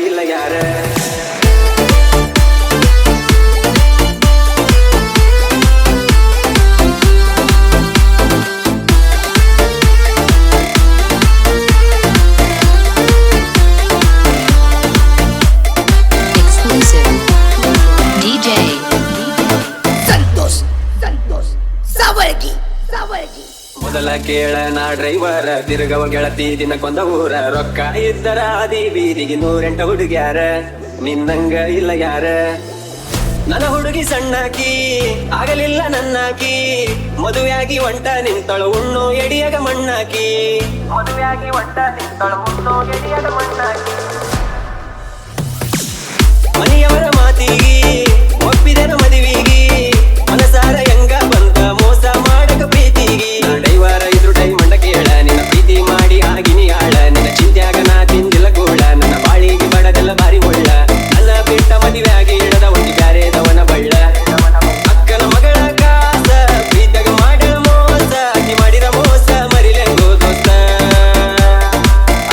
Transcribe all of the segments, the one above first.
ಇಲ್ಲ ಯಾರ ಮೊದಲ ಕೇಳ ನಾ ಡ್ರೈವರ ತಿರುಗವ ಗೆಳತಿ ದಿನಕ್ಕೊಂದ ಊರ ರೊಕ್ಕ ಇದ್ದರ ಅದಿ ಬೀದಿಗೆ 108 ಹುಡುಗ್ಯಾರ ನಿನ್ನಂಗ ಇಲ್ಲ ಯಾರ ನನ್ನ ಹುಡುಗಿ ಸಣ್ಣಾಕಿ ಆಗಲಿಲ್ಲ ನನ್ನಾಕಿ ಮದುವೆಯಾಗಿ ಒಂಟ ನಿಂತಳು ಉಣ್ಣು ಎಡಿಯಾಗ ಮಣ್ಣಾಕಿ ಮದುವೆಯಾಗಿ ಒಂಟ ನಿಂತಳು ಉಣ್ಣು ಎಡಿಯಾಗ ಮಣ್ಣಾಕಿ ಮನೆಯವರ ಮಾತಿಗಿ ಒಪ್ಪಿದೆನ ಮದುವಿಗಿ ಮನಸಾರ ಹೆಂಗ ಬಂತ ಮೋಸ ಮಾಡಕ ಪ್ರೀತಿಗಿ ಡೈವರ ಇದ್ರು ಡೈಮಂಡ ಕೇಳ ನಿನ್ನ ಪ್ರೀತಿ ಮಾಡಿ ಆಗಿನಿ ಆಳ ನಿನ್ನ ಚಿಂತ್ಯಾಗ ನಾ ತಿಂದಿಲ್ಲ ಗೋಳ ನನ್ನ ಬಾಳಿಗೆ ಬಡದೆಲ್ಲ ಬಾರಿ ಮುಳ್ಳ ನನ್ನ ಬಿಟ್ಟ ಮದುವೆಯಾಗಿ ಇಡದ ಒಂದು ಬ್ಯಾರೆದವನ ಬಳ್ಳ ಅಕ್ಕನ ಮಗಳ ಕಾಸ ಪ್ರೀತಗ ಮಾಡಲ ಮೋಸ ಅಕ್ಕಿ ಮಾಡಿದ ಮೋಸ ಮರಿಲೆಂಗೋ ದೋಸ್ತ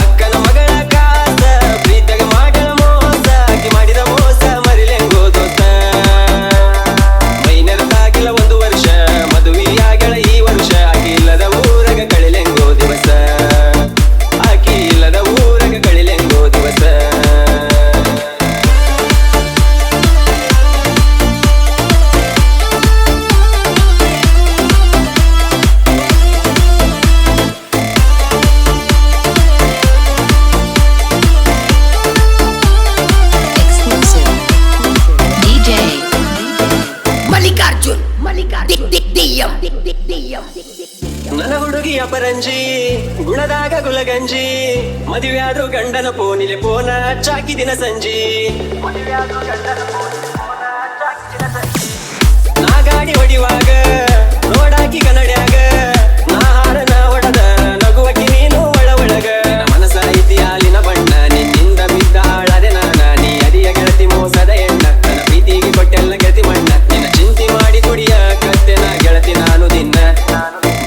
ಅಕ್ಕನ ಮಗಳ ಕಾಸ ಪ್ರೀತಗ ಮಾಡಲ ಮೋಸ ಅಕ್ಕಿ ಮಾಡಿದ ಮೋಸ ಮರಿಲೆಂಗೋ ದೋಸ್ತ ಮೈನೆರತಾಗಿಲ್ಲ 1 ವರ್ಷ ಮದುವೆಯಾಗಳ ಈ ವರ್ಷ ಆಕಿ ಇಲ್ಲದ ಊರಗ ಕಳಿಲೆಂಗೋ ದಿವಸ ಆಕಿ ಇಲ್ಲದ ಊರಗ ಕಳಿಲೆಂಗೋ ದಿವಸ ನನ್ನ ಹುಡುಗಿ ಅಪರಂಜಿ ಗುಣದಾಗ ಗುಲಗಂಜಿ ಮದುವೆಯಾದ್ರು ಗಂಡನ ಫೋನಿಲೆ ಫೋನ ಹಚ್ಚಾಕಿದಿನ ಸಂಜಿ ನಾ ಗಾಡಿ ಹೊಡಿವಾಗ ನೋಡಾಕಿ ಕನ್ನಡ್ಯಾಗ ನಾ ಹಾರನ ಹೊಡದ ನಗುವಕಿ ನೀನು ಒಳಗ ಮನಸ ಐತಿ ಹಾಲಿನ ಬಣ್ಣ ನಿನ್ನಿಂದ ಬಿದ್ದ ಹಾಳದೆ ನಾನ ನೀ ಅದಿಯ ಗೆಳತಿ ಮೋಸದ ಎಣ್ಣ ನನ್ನ ಪ್ರೀತಿಗೆ ಕೊಟ್ಟೆಲ್ಲ ಗೆಳತಿ ಮಣ್ಣ ನಿನ್ನ ಚಿಂತೆ ಮಾಡಿ ಕುಡಿಯ ಕತ್ತೆನ ಗೆಳತಿ ನಾನು ದಿನ್ನ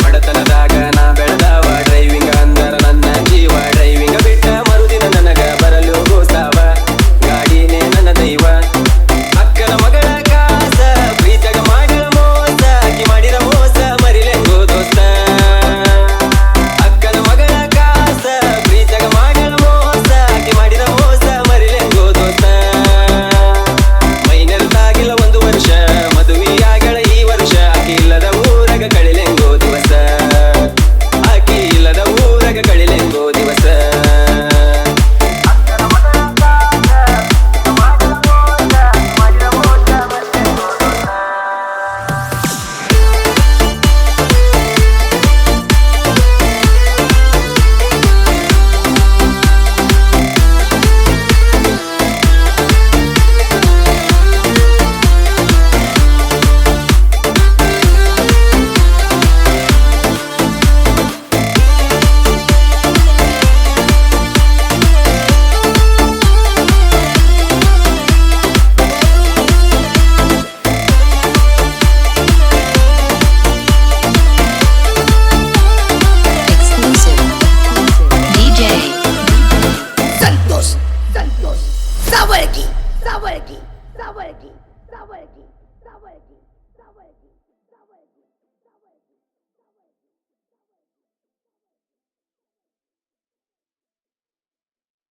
ಬಡತನದಾಗ ನಾ ಬೆಳೆದವ ಡ್ರೈವಿಂಗ್ ಅಂದರ ನನ್ನ ಜೀವ ಡ್ರೈವಿಂಗ್ ಬಿಟ್ಟ ಮರುದಿನ ನನಗ ಬರಲು ಗೋಸಾವ ಗಾಡಿನೇ ನನ್ನ ದೈವ ಅಕ್ಕನ ಮಗಳ ಕಾಸ ಪ್ರೀತಗ ಮಾಡಲ ಮೋಸ ಅಕ್ಕಿ ಮಾಡಿದ ಮೋಸ ಮರಿಲೆಂಗೋ ದೋಸ್ತ ಅಕ್ಕನ ಮಗಳ ಕಾಸ ಪ್ರೀತಗ ಮಾಡಲ ಮೋಸ ಅಕ್ಕಿ ಮಾಡಿದ ಮೋಸ ಮರಿಲೆಂಗೋ ದೋಸ್ತ ಮೈನೆರತಾಗಿಲ್ಲ 1 ವರ್ಷ ಮದುವೆಯಾಗಳ ಈ ವರ್ಷ ಆಕಿ ಇಲ್ಲದ ಊರಗ ಕಳಿಲೆಂಗೋ ದಿವಸ ಆಕಿ ಇಲ್ಲದ ಊರಗ ಕಳಿಲೆಂಗೋ ದಿವಸ Sawargi.